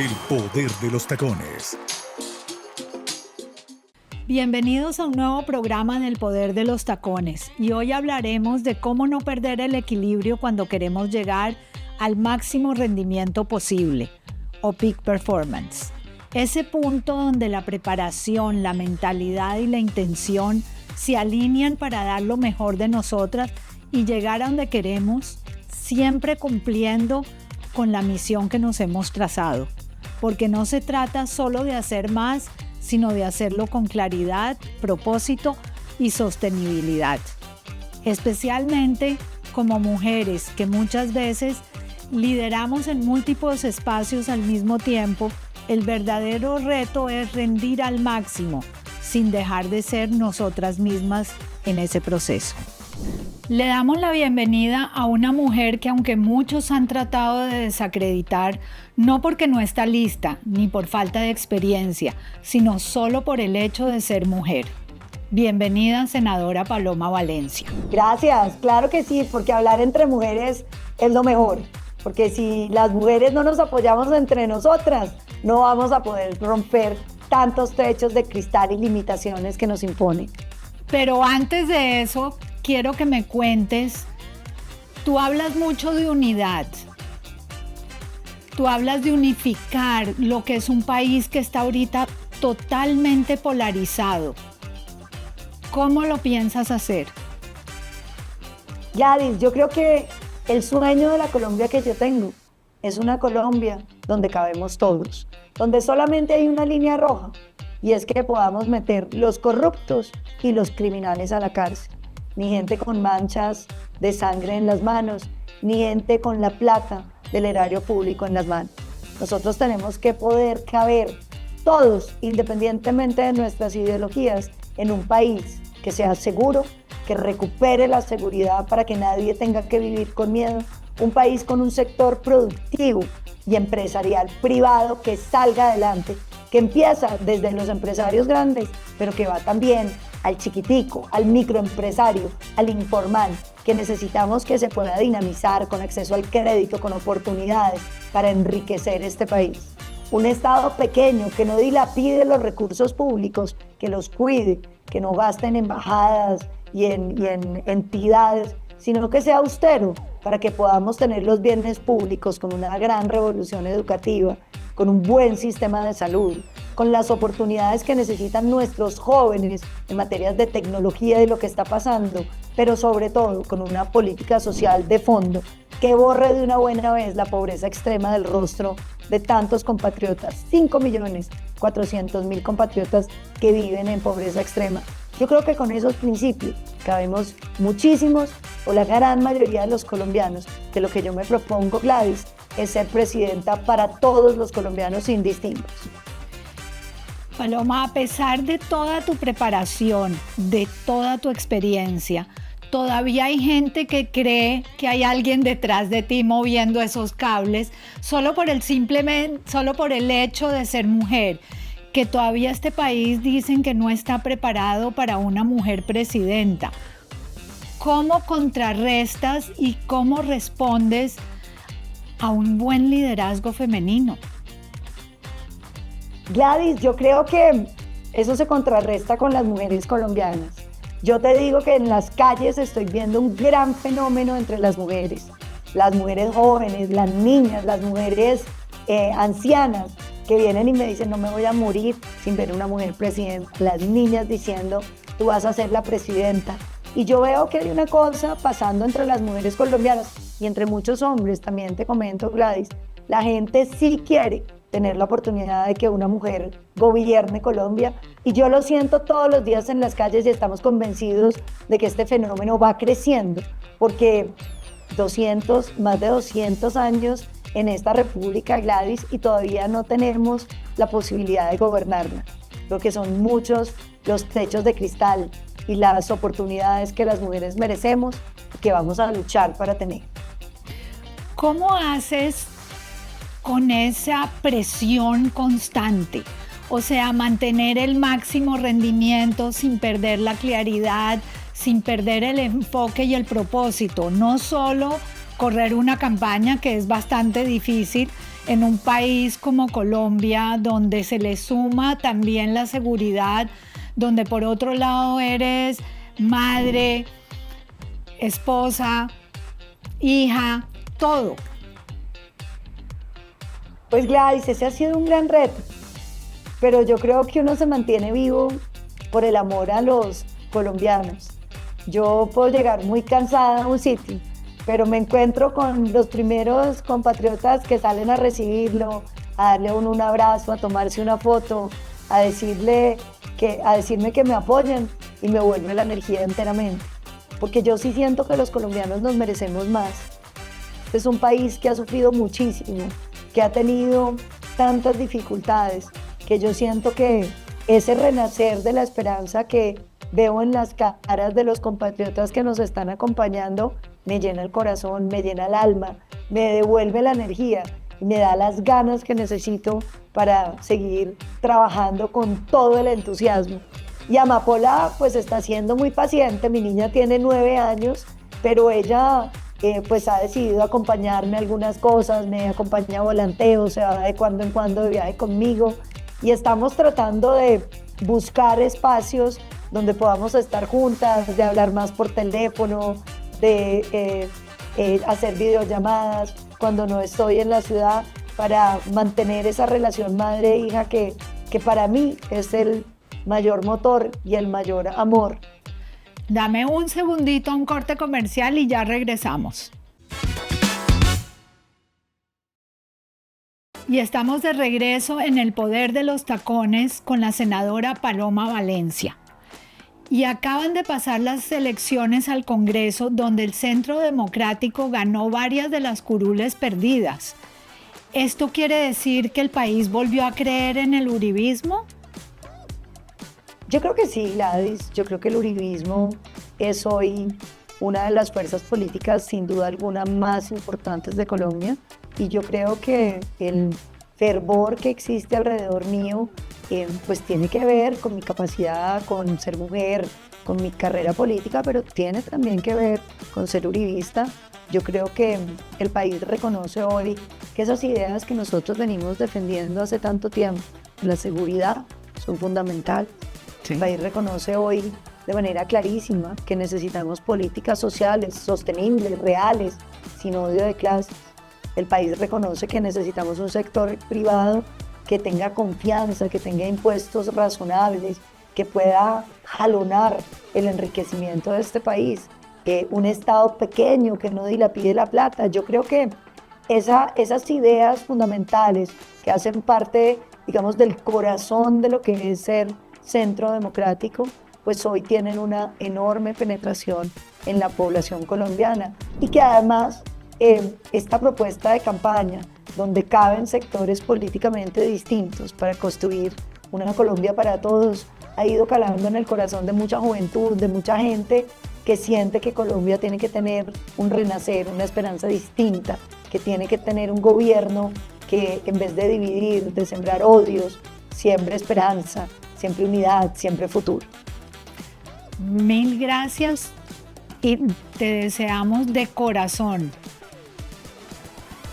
El poder de los tacones. Bienvenidos a un nuevo programa en El Poder de los Tacones, y hoy hablaremos de cómo no perder el equilibrio cuando queremos llegar al máximo rendimiento posible, o peak performance. Ese punto donde la preparación, la mentalidad y la intención se alinean para dar lo mejor de nosotras y llegar a donde queremos, siempre cumpliendo con la misión que nos hemos trazado, porque no se trata solo de hacer más, sino de hacerlo con claridad, propósito y sostenibilidad. Especialmente como mujeres que muchas veces lideramos en múltiples espacios al mismo tiempo, el verdadero reto es rendir al máximo sin dejar de ser nosotras mismas en ese proceso. Le damos la bienvenida a una mujer que, aunque muchos han tratado de desacreditar, no porque no está lista ni por falta de experiencia, sino solo por el hecho de ser mujer. Bienvenida, senadora Paloma Valencia. Gracias, claro que sí, porque hablar entre mujeres es lo mejor. Porque si las mujeres no nos apoyamos entre nosotras, no vamos a poder romper tantos techos de cristal y limitaciones que nos imponen. Pero antes de eso, quiero que me cuentes, tú hablas mucho de unidad, tú hablas de unificar lo que es un país que está ahorita totalmente polarizado. ¿Cómo lo piensas hacer? Gladys, yo creo que el sueño de la Colombia que yo tengo es una Colombia donde cabemos todos, donde solamente hay una línea roja, y es que podamos meter los corruptos y los criminales a la cárcel. Ni gente con manchas de sangre en las manos, ni gente con la plata del erario público en las manos. Nosotros tenemos que poder caber todos, independientemente de nuestras ideologías, en un país que sea seguro, que recupere la seguridad para que nadie tenga que vivir con miedo, un país con un sector productivo y empresarial privado que salga adelante, que empieza desde los empresarios grandes, pero que va también al chiquitico, al microempresario, al informal, que necesitamos que se pueda dinamizar con acceso al crédito, con oportunidades para enriquecer este país. Un Estado pequeño que no dilapide los recursos públicos, que los cuide, que no gaste en embajadas y en entidades, sino que sea austero para que podamos tener los bienes públicos con una gran revolución educativa, con un buen sistema de salud, con las oportunidades que necesitan nuestros jóvenes en materias de tecnología y lo que está pasando, pero sobre todo con una política social de fondo que borre de una buena vez la pobreza extrema del rostro de tantos compatriotas, 5.400.000 compatriotas que viven en pobreza extrema. Yo creo que con esos principios cabemos muchísimos, o la gran mayoría de los colombianos. De lo que yo me propongo, Gladys, es ser presidenta para todos los colombianos sin distingos. Paloma, a pesar de toda tu preparación, de toda tu experiencia, todavía hay gente que cree que hay alguien detrás de ti moviendo esos cables solo por el hecho de ser mujer, que todavía este país dicen que no está preparado para una mujer presidenta. ¿Cómo contrarrestas y cómo respondes a un buen liderazgo femenino? Gladys, yo creo que eso se contrarresta con las mujeres colombianas. Yo te digo que en las calles estoy viendo un gran fenómeno entre las mujeres jóvenes, las niñas, las mujeres ancianas, que vienen y me dicen: no me voy a morir sin ver una mujer presidenta. Las niñas diciendo: tú vas a ser la presidenta. Y yo veo que hay una cosa pasando entre las mujeres colombianas y entre muchos hombres. También te comento, Gladys, la gente sí quiere tener la oportunidad de que una mujer gobierne Colombia, y yo lo siento todos los días en las calles, y estamos convencidos de que este fenómeno va creciendo, porque más de 200 años en esta república, Gladys, y todavía no tenemos la posibilidad de gobernarla. Creo que son muchos los techos de cristal y las oportunidades que las mujeres merecemos y que vamos a luchar para tener. ¿Cómo haces con esa presión constante? O sea, mantener el máximo rendimiento sin perder la claridad, sin perder el enfoque y el propósito. No solo correr una campaña, que es bastante difícil, en un país como Colombia, donde se le suma también la seguridad, donde por otro lado eres madre, esposa, hija, todo? Pues Gladys, ese ha sido un gran reto, pero yo creo que uno se mantiene vivo por el amor a los colombianos. Yo puedo llegar muy cansada a un sitio, pero me encuentro con los primeros compatriotas que salen a recibirlo, a darle a uno un abrazo, a tomarse una foto, a decirme que me apoyen, y me vuelve la energía enteramente. Porque yo sí siento que los colombianos nos merecemos más. Este es un país que ha sufrido muchísimo, que ha tenido tantas dificultades, que yo siento que ese renacer de la esperanza que veo en las caras de los compatriotas que nos están acompañando me llena el corazón, me llena el alma, me devuelve la energía y me da las ganas que necesito para seguir trabajando con todo el entusiasmo. Y Amapola pues está siendo muy paciente. Mi niña tiene 9 años, pero ella pues ha decidido acompañarme a algunas cosas, me acompaña a volanteo, se va de cuando en cuando de viaje conmigo, y estamos tratando de buscar espacios donde podamos estar juntas, de hablar más por teléfono, de hacer videollamadas cuando no estoy en la ciudad, para mantener esa relación madre-hija que para mí es el mayor motor y el mayor amor. Dame un segundito, un corte comercial y ya regresamos. Y estamos de regreso en El Poder de los Tacones con la senadora Paloma Valencia. Y acaban de pasar las elecciones al Congreso, donde el Centro Democrático ganó varias de las curules perdidas. ¿Esto quiere decir que el país volvió a creer en el uribismo? Yo creo que sí, Gladys. Yo creo que el uribismo es hoy una de las fuerzas políticas, sin duda alguna, más importantes de Colombia. Y yo creo que el fervor que existe alrededor mío pues tiene que ver con mi capacidad, con ser mujer, con mi carrera política, pero tiene también que ver con ser uribista. Yo creo que el país reconoce hoy que esas ideas que nosotros venimos defendiendo hace tanto tiempo, la seguridad, son fundamentales. Sí. El país reconoce hoy de manera clarísima que necesitamos políticas sociales sostenibles, reales, sin odio de clases. El país reconoce que necesitamos un sector privado que tenga confianza, que tenga impuestos razonables, que pueda jalonar el enriquecimiento de este país. Un Estado pequeño que no dilapide la plata. Yo creo que esas ideas fundamentales que hacen parte, digamos, del corazón de lo que es ser centro democrático, pues hoy tienen una enorme penetración en la población colombiana, y que además esta propuesta de campaña, donde caben sectores políticamente distintos para construir una Colombia para todos, ha ido calando en el corazón de mucha juventud, de mucha gente que siente que Colombia tiene que tener un renacer, una esperanza distinta, que tiene que tener un gobierno que, en vez de dividir, de sembrar odios, siembre esperanza, siempre unidad, siempre futuro. Mil gracias y te deseamos de corazón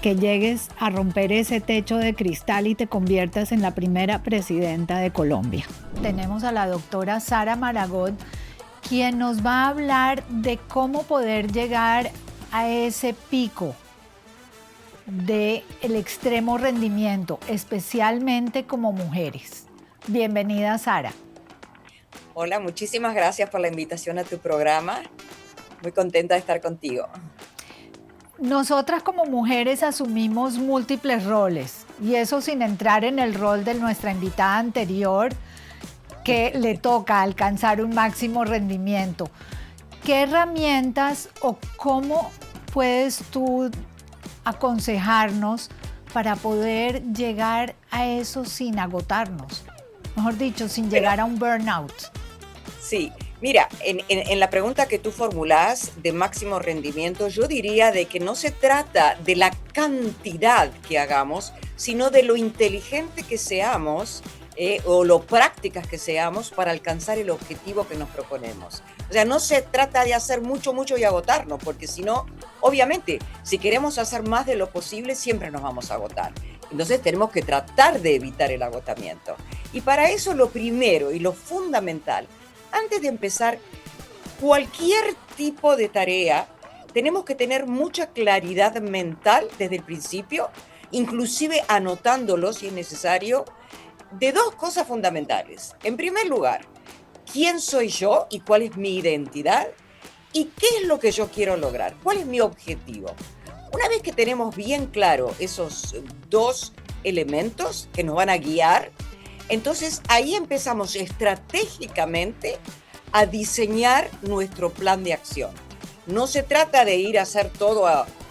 que llegues a romper ese techo de cristal y te conviertas en la primera presidenta de Colombia. Tenemos a la doctora Sara Maragall, quien nos va a hablar de cómo poder llegar a ese pico del extremo rendimiento, especialmente como mujeres. Bienvenida, Sara. Hola, muchísimas gracias por la invitación a tu programa. Muy contenta de estar contigo. Nosotras como mujeres asumimos múltiples roles, y eso sin entrar en el rol de nuestra invitada anterior, que le toca alcanzar un máximo rendimiento. ¿Qué herramientas o cómo puedes tú aconsejarnos para poder llegar a eso sin agotarnos? Mejor dicho, sin llegar a un burnout. Sí, mira, en la pregunta que tú formulás de máximo rendimiento, yo diría de que no se trata de la cantidad que hagamos, sino de lo inteligente que seamos o lo prácticas que seamos para alcanzar el objetivo que nos proponemos. O sea, no se trata de hacer mucho y agotarnos, porque si no, obviamente, si queremos hacer más de lo posible, siempre nos vamos a agotar. Entonces tenemos que tratar de evitar el agotamiento. Y para eso lo primero y lo fundamental, antes de empezar cualquier tipo de tarea, tenemos que tener mucha claridad mental desde el principio, inclusive anotándolo si es necesario, de dos cosas fundamentales. En primer lugar, ¿quién soy yo y cuál es mi identidad? ¿Y qué es lo que yo quiero lograr? ¿Cuál es mi objetivo? Una vez que tenemos bien claro esos dos elementos que nos van a guiar, entonces ahí empezamos estratégicamente a diseñar nuestro plan de acción. No se trata de ir a hacer todo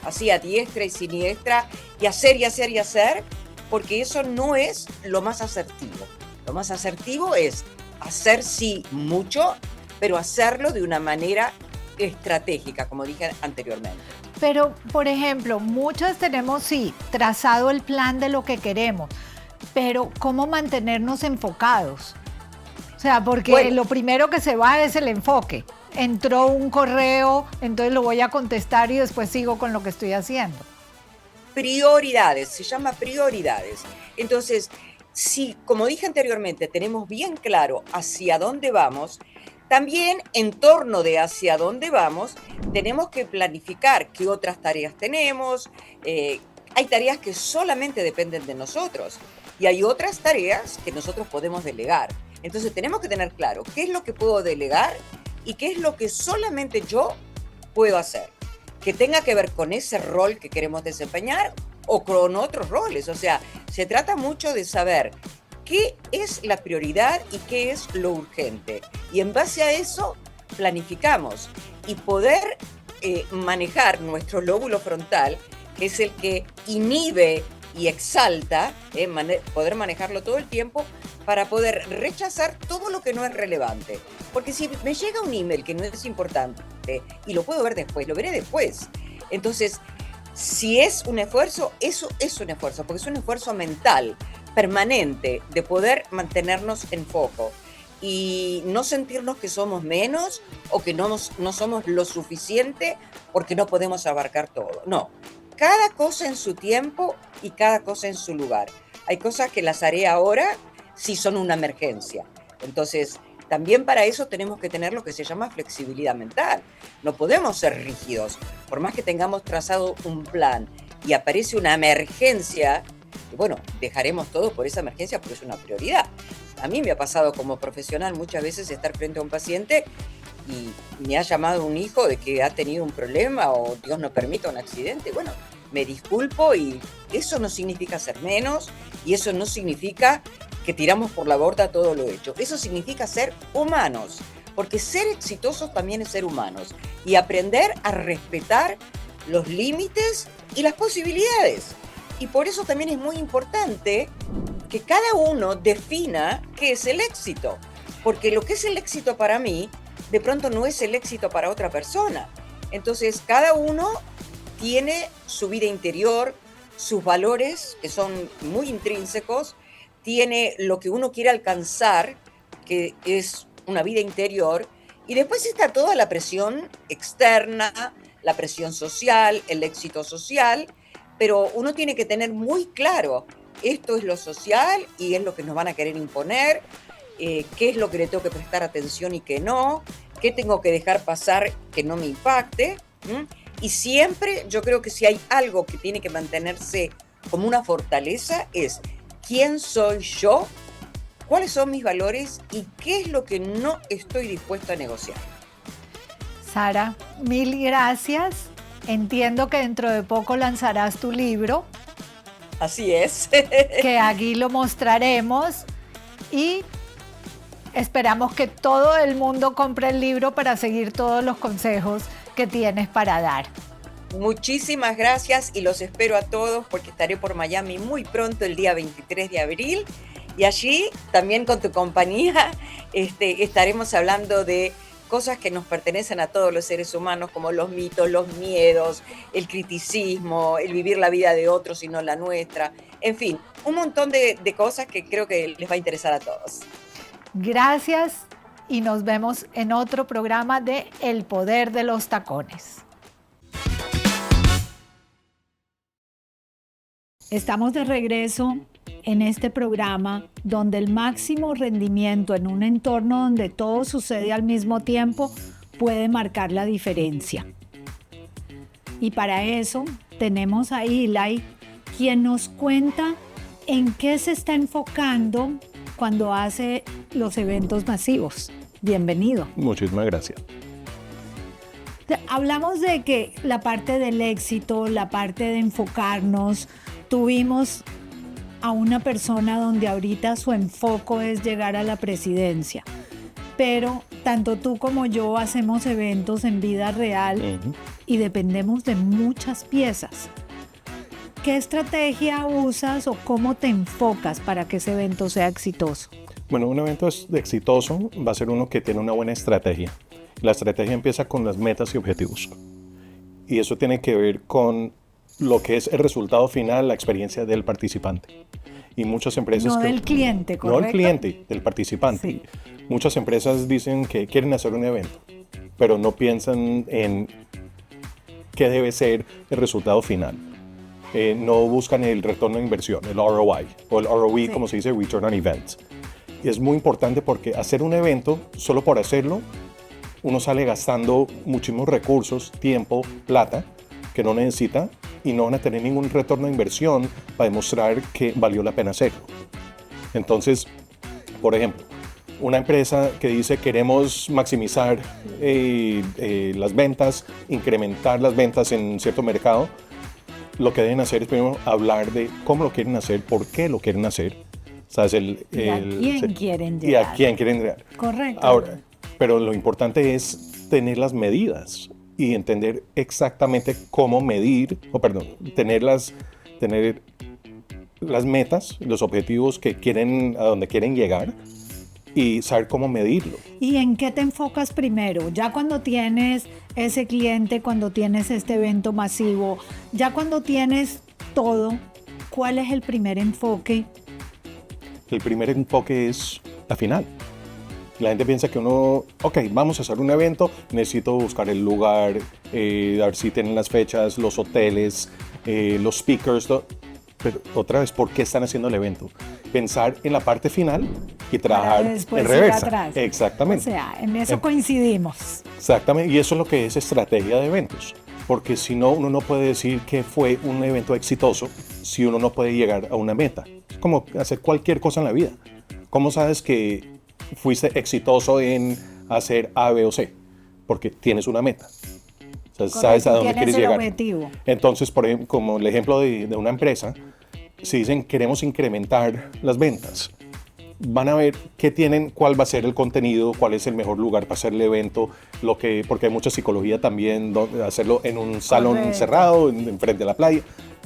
así a diestra y siniestra y hacer y hacer y hacer, porque eso no es lo más asertivo. Lo más asertivo es hacer sí mucho, pero hacerlo de una manera estratégica, como dije anteriormente. Pero, por ejemplo, muchos tenemos, sí, trazado el plan de lo que queremos, pero ¿cómo mantenernos enfocados? O sea, porque lo primero que se va es el enfoque. Entró un correo, entonces lo voy a contestar y después sigo con lo que estoy haciendo. Prioridades, se llama prioridades. Entonces, si, como dije anteriormente, tenemos bien claro hacia dónde vamos, también en torno de hacia dónde vamos, tenemos que planificar qué otras tareas tenemos. Hay tareas que solamente dependen de nosotros y hay otras tareas que nosotros podemos delegar. Entonces tenemos que tener claro qué es lo que puedo delegar y qué es lo que solamente yo puedo hacer, que tenga que ver con ese rol que queremos desempeñar o con otros roles. O sea, se trata mucho de saber qué es la prioridad y qué es lo urgente. Y en base a eso planificamos y poder manejar nuestro lóbulo frontal, que es el que inhibe y exalta, poder manejarlo todo el tiempo para poder rechazar todo lo que no es relevante. Porque si me llega un email que no es importante y lo puedo ver después, lo veré después. Entonces, si es un esfuerzo, eso es un esfuerzo, porque es un esfuerzo mental permanente de poder mantenernos en foco y no sentirnos que somos menos o que no somos lo suficiente porque no podemos abarcar todo. No, cada cosa en su tiempo y cada cosa en su lugar. Hay cosas que las haré ahora si son una emergencia. Entonces, también para eso tenemos que tener lo que se llama flexibilidad mental. No podemos ser rígidos. Por más que tengamos trazado un plan y aparece una emergencia, bueno, dejaremos todo por esa emergencia porque es una prioridad. A mí me ha pasado como profesional muchas veces estar frente a un paciente y me ha llamado un hijo de que ha tenido un problema o Dios no permita un accidente. Bueno, me disculpo y eso no significa ser menos y eso no significa que tiramos por la borda todo lo hecho. Eso significa ser humanos, porque ser exitosos también es ser humanos y aprender a respetar los límites y las posibilidades. Y por eso también es muy importante que cada uno defina qué es el éxito, porque lo que es el éxito para mí, de pronto no es el éxito para otra persona. Entonces, cada uno tiene su vida interior, sus valores, que son muy intrínsecos, tiene lo que uno quiere alcanzar, que es una vida interior, y después está toda la presión externa, la presión social, el éxito social, pero uno tiene que tener muy claro, esto es lo social y es lo que nos van a querer imponer, qué es lo que le tengo que prestar atención y qué no, qué tengo que dejar pasar que no me impacte. Y siempre yo creo que si hay algo que tiene que mantenerse como una fortaleza es quién soy yo, cuáles son mis valores y qué es lo que no estoy dispuesto a negociar. Sara, mil gracias. Entiendo que dentro de poco lanzarás tu libro. Así es. Que aquí lo mostraremos y esperamos que todo el mundo compre el libro para seguir todos los consejos que tienes para dar. Muchísimas gracias y los espero a todos porque estaré por Miami muy pronto el día 23 de abril y allí también con tu compañía estaremos hablando de cosas que nos pertenecen a todos los seres humanos como los mitos, los miedos, el criticismo, el vivir la vida de otros y no la nuestra, en fin, un montón de cosas que creo que les va a interesar a todos. Gracias y nos vemos en otro programa de El Poder de los Tacones. Estamos de regreso en este programa donde el máximo rendimiento en un entorno donde todo sucede al mismo tiempo puede marcar la diferencia. Y para eso tenemos a Eli, quien nos cuenta en qué se está enfocando cuando hace los eventos masivos. Bienvenido. Muchísimas gracias. Hablamos de que la parte del éxito, la parte de enfocarnos, tuvimos a una persona donde ahorita su enfoque es llegar a la presidencia. Pero tanto tú como yo hacemos eventos en vida real y dependemos de muchas piezas. ¿Qué estrategia usas o cómo te enfocas para que ese evento sea exitoso? Bueno, un evento exitoso va a ser uno que tiene una buena estrategia. La estrategia empieza con las metas y objetivos. Y eso tiene que ver con lo que es el resultado final, la experiencia del participante. Y muchas empresas... No del cliente, ¿correcto? No del cliente, del participante. Sí. Muchas empresas dicen que quieren hacer un evento, pero no piensan en qué debe ser el resultado final. No buscan el retorno de inversión, el ROI, o el ROE, como se dice, Return on Events. Y es muy importante porque hacer un evento, solo por hacerlo, uno sale gastando muchísimos recursos, tiempo, plata, que no necesita, y no van a tener ningún retorno de inversión para demostrar que valió la pena hacerlo. Entonces, por ejemplo, una empresa que dice queremos maximizar las ventas, incrementar las ventas en cierto mercado, lo que deben hacer es primero hablar de cómo lo quieren hacer, por qué lo quieren hacer. ¿Sabes? ¿Y a quién quieren llegar? Y a quién quieren llegar. Correcto. Ahora, pero lo importante es tener las medidas y entender exactamente cómo medir, tener las metas, los objetivos que quieren, a donde quieren llegar y saber cómo medirlo. ¿Y en qué te enfocas primero? Ya cuando tienes ese cliente, cuando tienes este evento masivo, ya cuando tienes todo, ¿cuál es el primer enfoque? El primer enfoque es la final. La gente piensa que uno, vamos a hacer un evento, necesito buscar el lugar, a ver si tienen las fechas, los hoteles, los speakers, pero otra vez, ¿por qué están haciendo el evento? Pensar en la parte final y trabajar en reversa. Atrás. Exactamente. O sea, en eso coincidimos. Exactamente, y eso es lo que es estrategia de eventos. Porque si no, uno no puede decir que fue un evento exitoso si uno no puede llegar a una meta. Es como hacer cualquier cosa en la vida. ¿Cómo sabes que fuiste exitoso en hacer A, B o C? Porque tienes una meta. O sea, sabes a dónde quieres llegar. Objetivo. Entonces, por ejemplo, como el ejemplo de una empresa, si dicen queremos incrementar las ventas, van a ver qué tienen, cuál va a ser el contenido, cuál es el mejor lugar para hacer el evento, porque hay mucha psicología también, hacerlo en un salón cerrado, enfrente de la playa.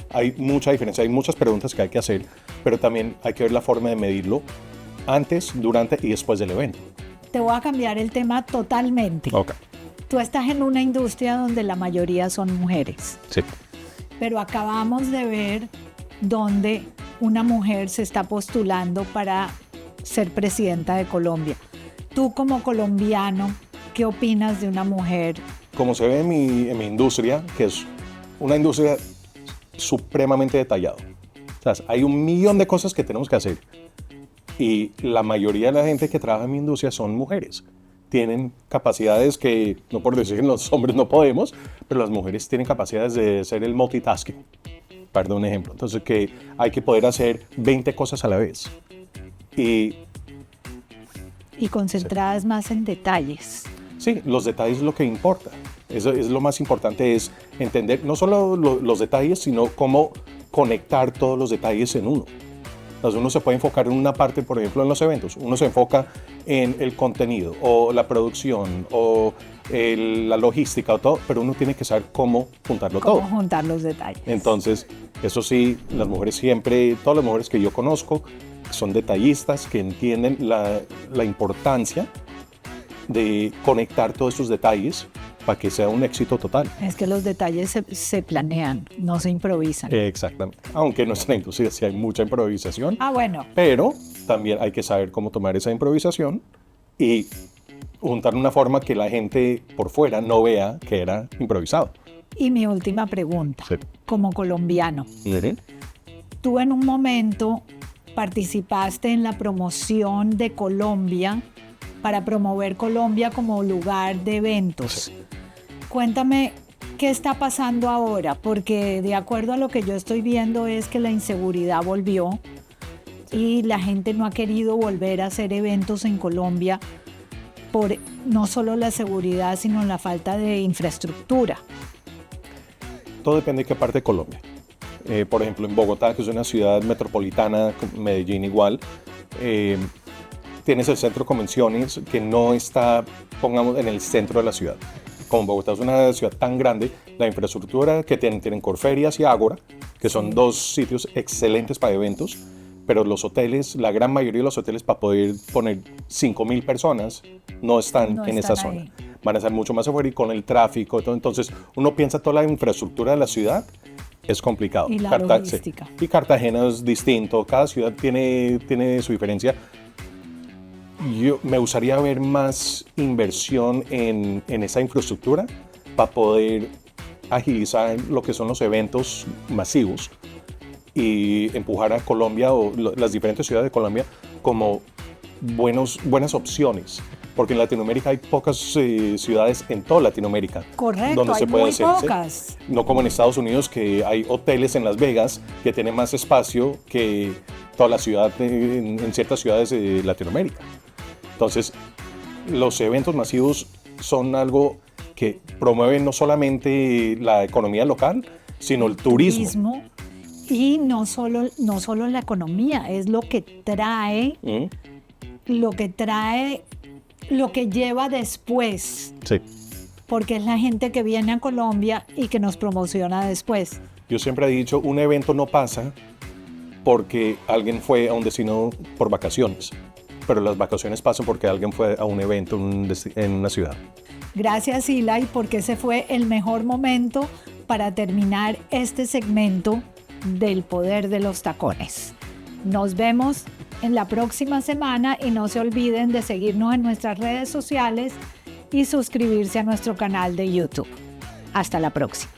Hay mucha diferencia, hay muchas preguntas que hay que hacer, pero también hay que ver la forma de medirlo antes, durante y después del evento. Te voy a cambiar el tema totalmente. Okay. Tú estás en una industria donde la mayoría son mujeres. Sí. Pero acabamos de ver donde una mujer se está postulando para ser presidenta de Colombia. Tú como colombiano, ¿qué opinas de una mujer? Como se ve en mi industria, que es una industria supremamente detallada. O sea, hay 1.000.000 de cosas que tenemos que hacer. Y la mayoría de la gente que trabaja en mi industria son mujeres. Tienen capacidades que, no por decir que los hombres no podemos, pero las mujeres tienen capacidades de hacer el multitasking. Para dar un ejemplo. Entonces, que hay que poder hacer 20 cosas a la vez. Y concentradas más en detalles. Sí, los detalles es lo que importa. Eso es lo más importante, es entender no solo los detalles, sino cómo conectar todos los detalles en uno. Entonces uno se puede enfocar en una parte, por ejemplo, en los eventos. Uno se enfoca en el contenido, o la producción, o la logística, o todo, pero uno tiene que saber cómo juntarlo todo. Cómo juntar los detalles. Entonces, eso sí, las mujeres siempre, todas las mujeres que yo conozco, son detallistas que entienden la importancia de conectar todos estos detalles para que sea un éxito total. Es que los detalles se planean, no se improvisan. Exactamente. Aunque en nuestra industria sí hay mucha improvisación. Bueno. Pero también hay que saber cómo tomar esa improvisación y juntar una forma que la gente por fuera no vea que era improvisado. Y mi última pregunta, Sí. como colombiano, tú en un momento participaste en la promoción de Colombia para promover Colombia como lugar de eventos. Sí. Cuéntame qué está pasando ahora, porque de acuerdo a lo que yo estoy viendo es que la inseguridad volvió y la gente no ha querido volver a hacer eventos en Colombia por no solo la seguridad, sino la falta de infraestructura. Todo depende de qué parte de Colombia. Por ejemplo, en Bogotá, que es una ciudad metropolitana, Medellín igual, tienes el centro de convenciones que no está, pongamos, en el centro de la ciudad. Como Bogotá es una ciudad tan grande, la infraestructura que tienen Corferias y Ágora, que son dos sitios excelentes para eventos, pero los hoteles, la gran mayoría de los hoteles para poder poner 5.000 personas no están en esa zona. Ahí. Van a estar mucho más afuera y con el tráfico y todo. Entonces uno piensa toda la infraestructura de la ciudad, es complicado. Y la logística. Sí. Y Cartagena es distinto, cada ciudad tiene su diferencia. Yo me gustaría ver más inversión en esa infraestructura para poder agilizar lo que son los eventos masivos y empujar a Colombia o las diferentes ciudades de Colombia como buenas opciones. Porque en Latinoamérica hay pocas ciudades en toda Latinoamérica. Correcto, donde hay se puede muy hacer, pocas. ¿sí? No como en Estados Unidos, que hay hoteles en Las Vegas que tienen más espacio que toda la ciudad en ciertas ciudades de Latinoamérica. Entonces, los eventos masivos son algo que promueven no solamente la economía local, sino el turismo. Y no solo la economía, es lo que trae, lo que lleva después. Sí. Porque es la gente que viene a Colombia y que nos promociona después. Yo siempre he dicho, un evento no pasa porque alguien fue a un destino por vacaciones, pero las vacaciones pasan porque alguien fue a un evento en una ciudad. Gracias, Eli, porque ese fue el mejor momento para terminar este segmento del poder de los tacones. Nos vemos en la próxima semana y no se olviden de seguirnos en nuestras redes sociales y suscribirse a nuestro canal de YouTube. Hasta la próxima.